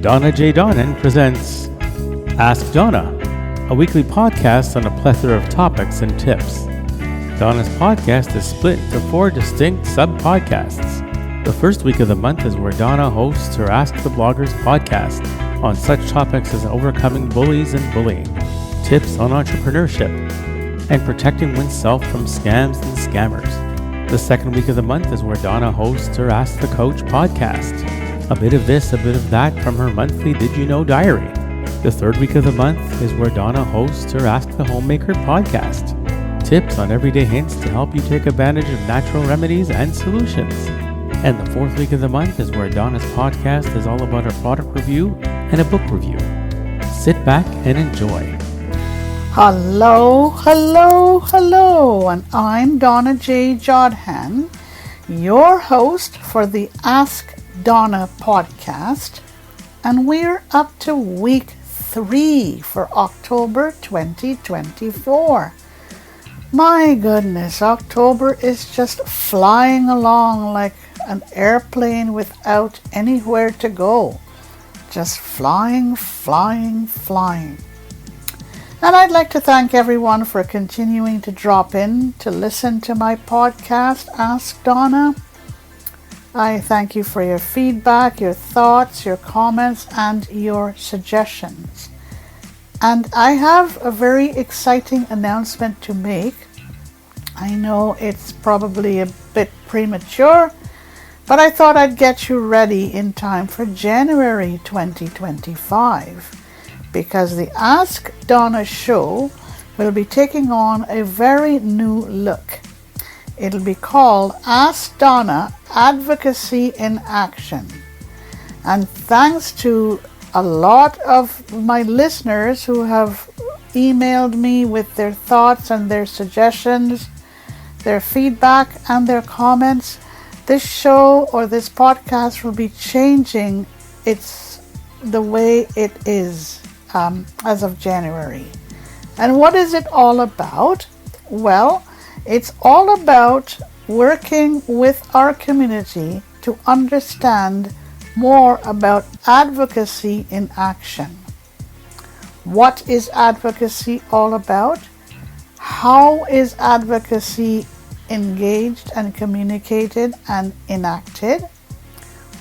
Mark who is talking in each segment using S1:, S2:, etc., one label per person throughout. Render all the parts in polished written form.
S1: Donna Donnan presents Ask Donna, a weekly podcast on a plethora of topics and tips. Donna's podcast is split into 4 distinct sub-podcasts. The first week of the month is where Donna hosts her Ask the Bloggers podcast on such topics as overcoming bullies and bullying, tips on entrepreneurship, and protecting oneself from scams and scammers. The second week of the month is where Donna hosts her Ask the Coach podcast. A bit of this, a bit of that from her monthly Did You Know diary. The third week of the month is where Donna hosts her Ask the Homemaker podcast. Tips on everyday hints to help you take advantage of natural remedies and solutions. And the fourth week of the month is where Donna's podcast is all about a product review and a book review. Sit back and enjoy.
S2: Hello, and I'm Donna J. Jodhan, your host for the Ask Donna podcast, and we're up to week 3 for October 2024. My goodness, October is just flying along like an airplane without anywhere to go. Just flying. And I'd like to thank everyone for continuing to drop in to listen to my podcast, Ask Donna. I thank you for your feedback, your thoughts, your comments, and your suggestions. And I have a very exciting announcement to make. I know it's probably a bit premature, but I thought I'd get you ready in time for January 2025, because the Ask Donna show will be taking on a very new look. It'll be called Ask Donna Advocacy in Action. And thanks to a lot of my listeners who have emailed me with their thoughts and their suggestions, their feedback and their comments, this show or this podcast will be changing the way it is as of January. And what is it all about? Well, it's all about working with our community to understand more about advocacy in action. What is advocacy all about? How is advocacy engaged and communicated and enacted?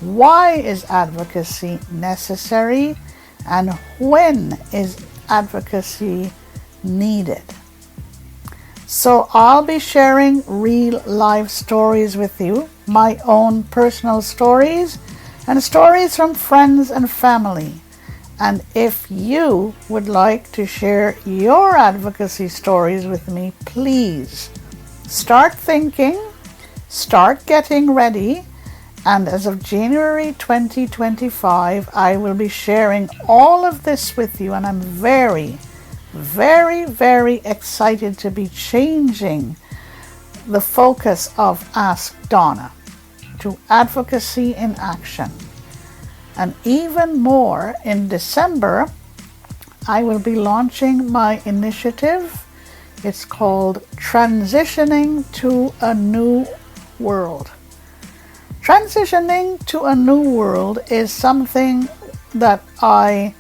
S2: Why is advocacy necessary? And when is advocacy needed? So I'll be sharing real life stories with you, my own personal stories, and stories from friends and family. And if you would like to share your advocacy stories with me, please start thinking, start getting ready, and as of January 2025, I will be sharing all of this with you, and I'm very excited to be changing the focus of Ask Donna to advocacy in action. And even more, in December, I will be launching my initiative. It's called Transitioning to a New World. Transitioning to a new world is something that I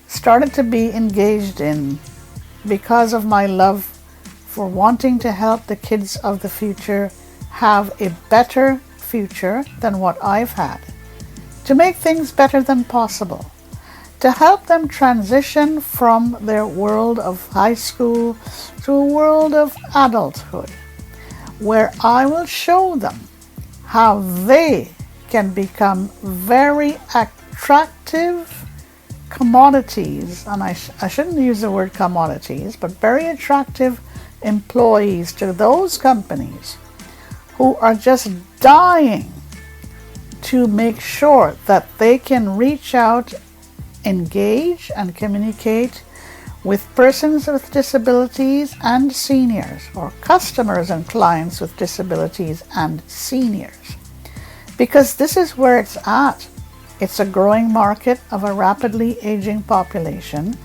S2: started to be engaged in because of my love for wanting to help the kids of the future have a better future than what I've had, to make things better than possible, to help them transition from their world of high school to a world of adulthood, where I will show them how they can become very attractive commodities, and I shouldn't use the word commodities, but very attractive employees to those companies who are just dying to make sure that they can reach out, engage, and communicate with persons with disabilities and seniors, or customers and clients with disabilities and seniors. Because this is where it's at. It's a growing market of a rapidly aging population,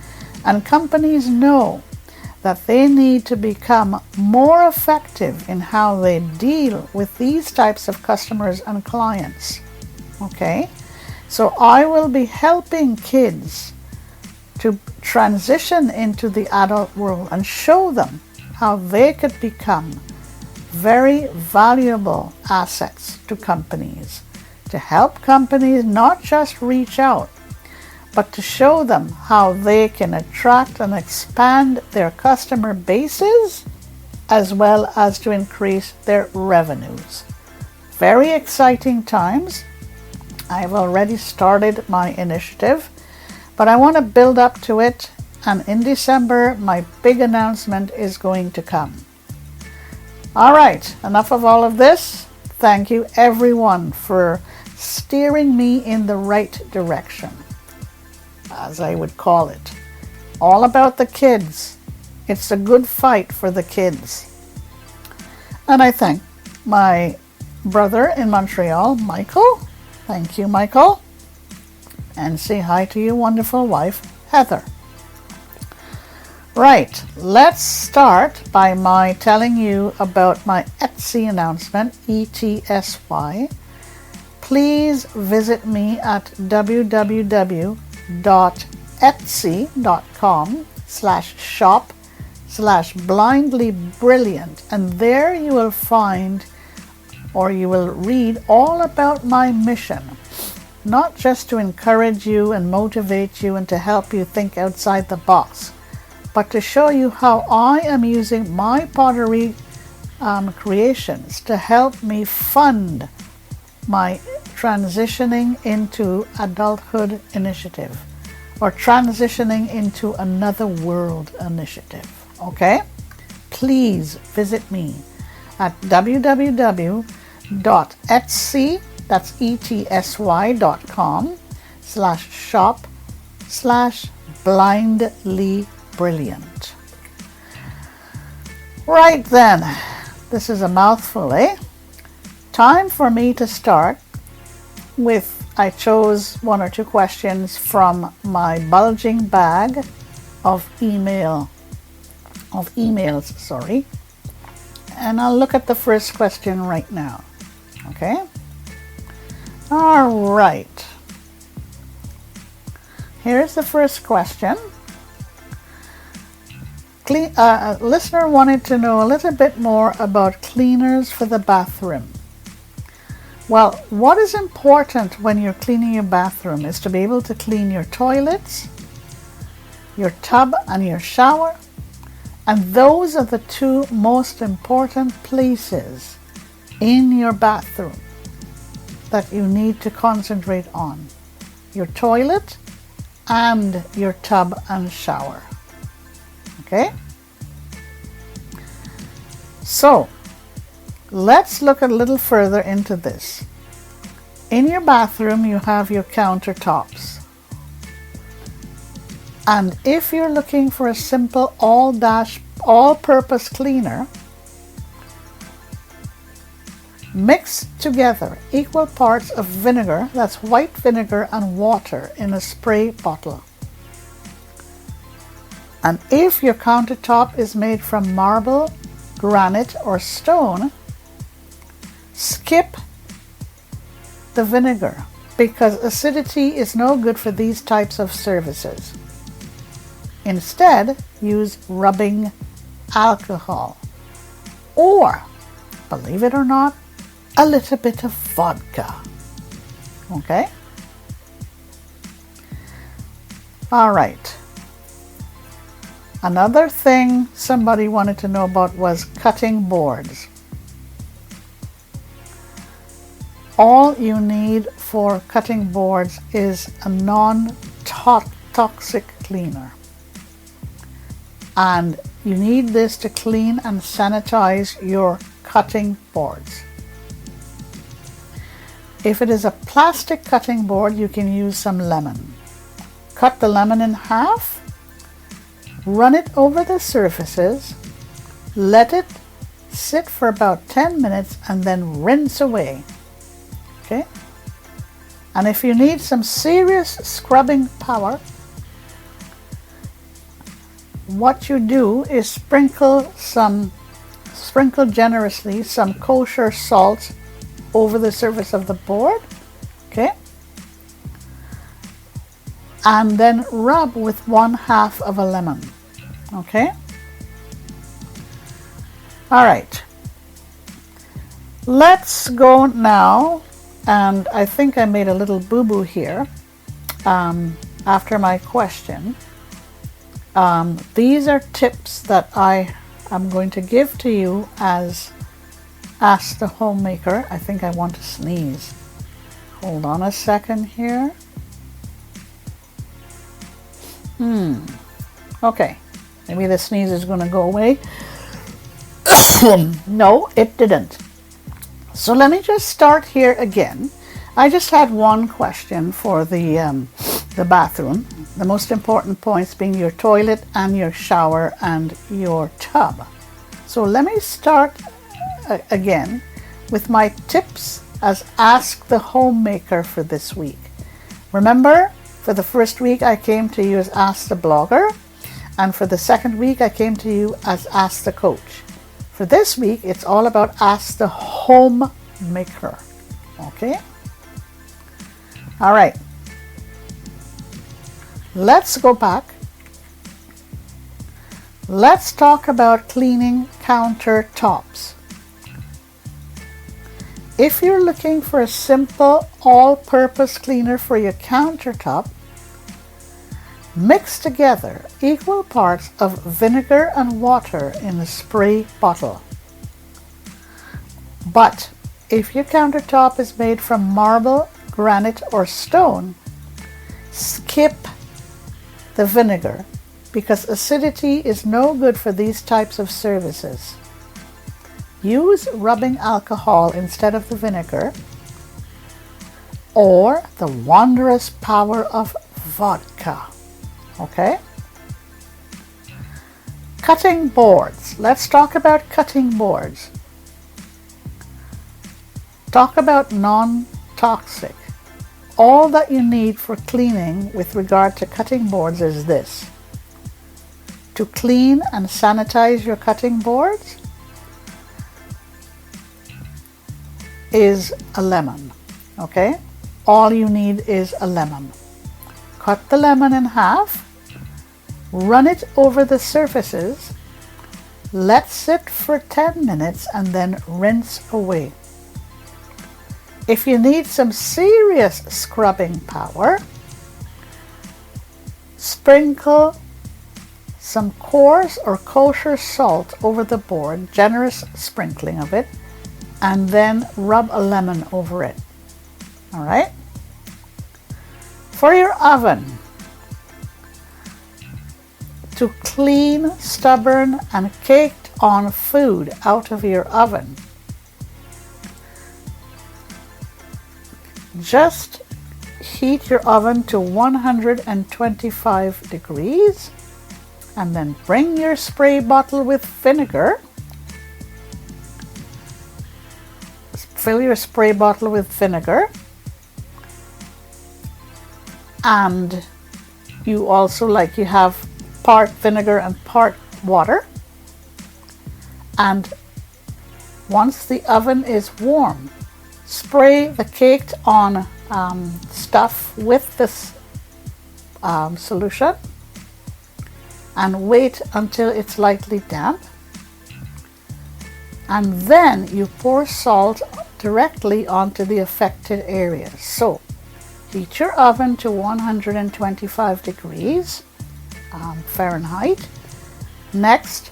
S2: and companies know that they need to become more effective in how they deal with these types of customers and clients. Okay? So I will be helping kids to transition into the adult world and show them how they could become very valuable assets to companies, to help companies not just reach out, but to show them how they can attract and expand their customer bases as well as to increase their revenues. Very exciting times. I've already started my initiative, but I want to build up to it, and in December my big announcement is going to come. All right, enough of all of this. Thank you everyone for steering me in the right direction, as I would call it. All about the kids. It's a good fight for the kids. And I thank my brother in Montreal, Michael. Thank you, Michael. And say hi to your wonderful wife, Heather. Right, let's start by my telling you about my Etsy announcement, ETSY. Please visit me at www.etsy.com/shop/blindlybrilliant, and there you will find, or you will read, all about my mission. Not just to encourage you and motivate you and to help you think outside the box, but to show you how I am using my pottery creations to help me fund my transitioning into adulthood initiative, or transitioning into another world initiative. Okay? Please visit me at www.etsy.com/shop/blindlybrilliant. Right then, this is a mouthful, eh? Time for me to start with, I chose one or two questions from my bulging bag of emails, and I'll look at the first question right now. Okay? All right. Here's the first question. A listener wanted to know a little bit more about cleaners for the bathroom. Well, what is important when you're cleaning your bathroom is to be able to clean your toilets, your tub, and your shower. And those are the two most important places in your bathroom that you need to concentrate on: your toilet and your tub and shower. Okay? So, let's look a little further into this. In your bathroom, you have your countertops. And if you're looking for a simple all-purpose cleaner, mix together equal parts of vinegar, that's white vinegar, and water in a spray bottle. And if your countertop is made from marble, granite, or stone, skip the vinegar, because acidity is no good for these types of surfaces. Instead, use rubbing alcohol, or, believe it or not, a little bit of vodka. Okay? All right. Another thing somebody wanted to know about was cutting boards. All you need for cutting boards is a non-toxic cleaner. And you need this to clean and sanitize your cutting boards. If it is a plastic cutting board, you can use some lemon. Cut the lemon in half, run it over the surfaces, let it sit for about 10 minutes, and then rinse away. Okay? And if you need some serious scrubbing power, what you do is sprinkle generously some kosher salt over the surface of the board. Okay? and then rub with 1/2 of a lemon. Okay? All right. Let's go now, and I think I made a little boo-boo here after my question. These are tips that I am going to give to you as Ask the Homemaker. I think I want to sneeze. Hold on a second here. Okay, maybe the sneeze is going to go away. No, it didn't. So let me just start here again. I just had one question for the bathroom. The most important points being your toilet and your shower and your tub. So let me start again with my tips as Ask the Homemaker for this week. Remember, for the first week I came to you as Ask the Blogger, and for the second week I came to you as Ask the Coach. For this week it's all about Ask the Homemaker. Okay? All right. Let's go back. Let's talk about cleaning countertops. If you're looking for a simple all-purpose cleaner for your countertop, mix together equal parts of vinegar and water in a spray bottle. But if your countertop is made from marble, granite, or stone, skip the vinegar because acidity is no good for these types of surfaces. Use rubbing alcohol instead of the vinegar, or the wondrous power of vodka. Okay? Cutting boards. Let's talk about cutting boards. Talk about non-toxic. All that you need for cleaning with regard to cutting boards is this. To clean and sanitize your cutting boards is a lemon. Okay? All you need is a lemon. Cut the lemon in half, run it over the surfaces, let sit for 10 minutes, and then rinse away. If you need some serious scrubbing power, sprinkle some coarse or kosher salt over the board, generous sprinkling of it, and then rub a lemon over it. All right? For your oven, to clean stubborn and caked on food out of your oven, just heat your oven to 125 degrees and then bring your spray bottle with vinegar. Fill your spray bottle with vinegar, and you also you have part vinegar and part water. And once the oven is warm, spray the caked on stuff with this solution and wait until it's lightly damp. And then you pour salt directly onto the affected areas. So heat your oven to 125 degrees Fahrenheit. Next,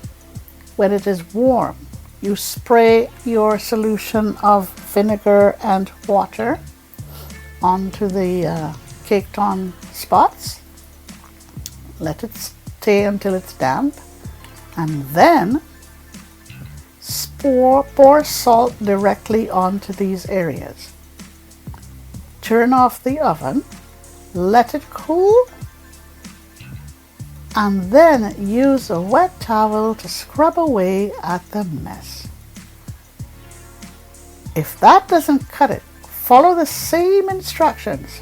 S2: when it is warm, you spray your solution of vinegar and water onto the caked on spots. Let it stay until it's damp, and then pour salt directly onto these areas. Turn off the oven, let it cool, and then use a wet towel to scrub away at the mess. If that doesn't cut it, follow the same instructions,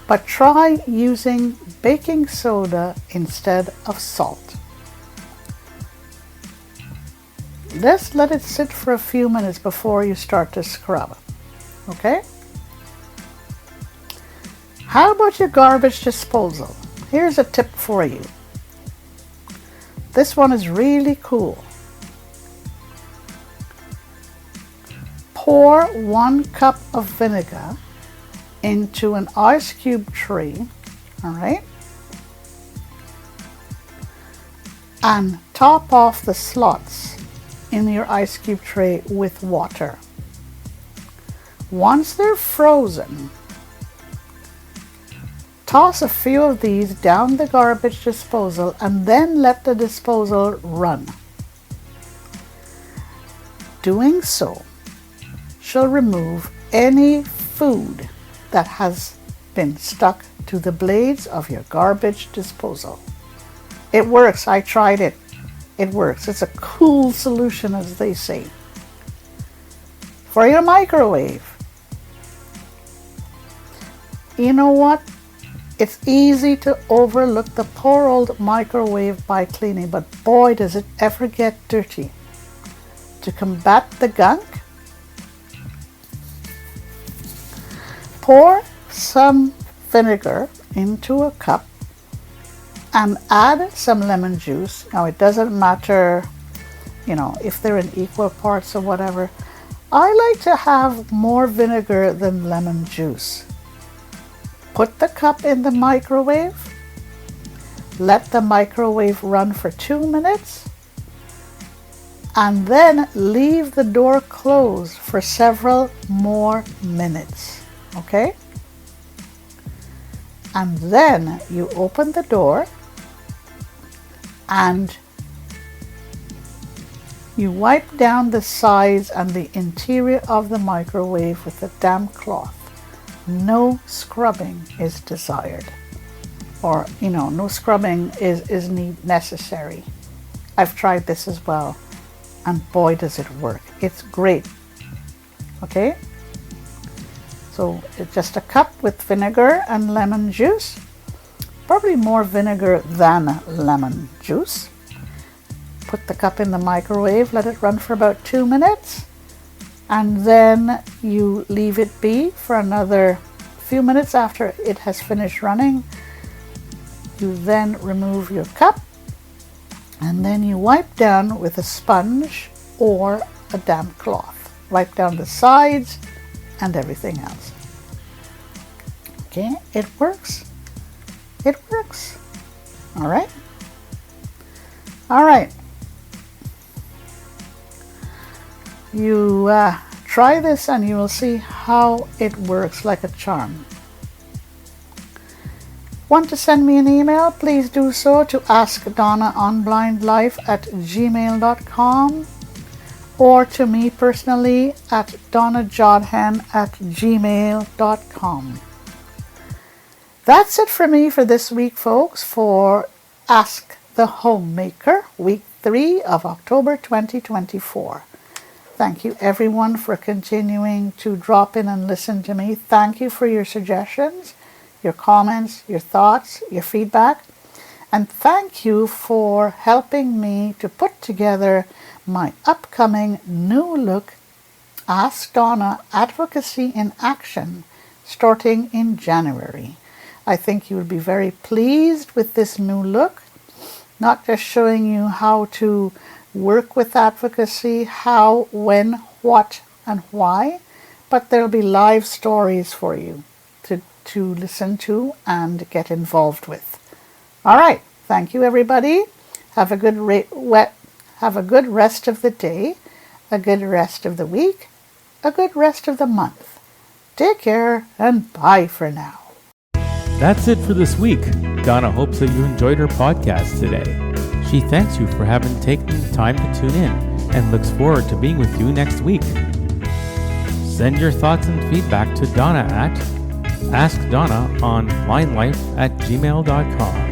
S2: but try using baking soda instead of salt. Just let it sit for a few minutes before you start to scrub. Okay? How about your garbage disposal? Here's a tip for you. This one is really cool. Pour 1 cup of vinegar into an ice cube tray, all right? And top off the slots in your ice cube tray with water. Once they're frozen, toss a few of these down the garbage disposal and then let the disposal run. Doing so shall remove any food that has been stuck to the blades of your garbage disposal. It works. I tried it. It works. It's a cool solution, as they say. For your microwave, you know what? It's easy to overlook the poor old microwave by cleaning, but boy, does it ever get dirty. To combat the gunk, pour some vinegar into a cup and add some lemon juice. Now, it doesn't matter, if they're in equal parts or whatever. I like to have more vinegar than lemon juice. Put the cup in the microwave. Let the microwave run for 2 minutes. And then leave the door closed for several more minutes. Okay? And then you open the door and you wipe down the sides and the interior of the microwave with a damp cloth. No scrubbing is desired, or no scrubbing is necessary. I've tried this as well, and boy does it work. It's great. Okay, so it's just a cup with vinegar and lemon juice, probably more vinegar than lemon juice. Put the cup in the microwave, let it run for about 2 minutes, and then you leave it be for another few minutes after it has finished running. You then remove your cup, and then you wipe down with a sponge or a damp cloth. Wipe down the sides and everything else. Okay, it works. It works. All right. All right. You try this and you will see how it works like a charm. Want to send me an email? Please do so to askdonnaonblindlife@gmail.com or to me personally at donnajodhan@gmail.com. That's it for me for this week, folks, for Ask the Homemaker, week 3 of October 2024. Thank you, everyone, for continuing to drop in and listen to me. Thank you for your suggestions, your comments, your thoughts, your feedback. And thank you for helping me to put together my upcoming new look, Ask Donna Advocacy in Action, starting in January. I think you will be very pleased with this new look, not just showing you how to work with advocacy, how, when, what, and why, but there'll be live stories for you to listen to and get involved with. All right, thank you, everybody. Have a good rest of the day, a good rest of the week, a good rest of the month. Take care and bye for now.
S1: That's it for this week. Donna hopes that you enjoyed her podcast today. She thanks you for having taken the time to tune in and looks forward to being with you next week. Send your thoughts and feedback to Donna at askdonnaonblindlife@gmail.com.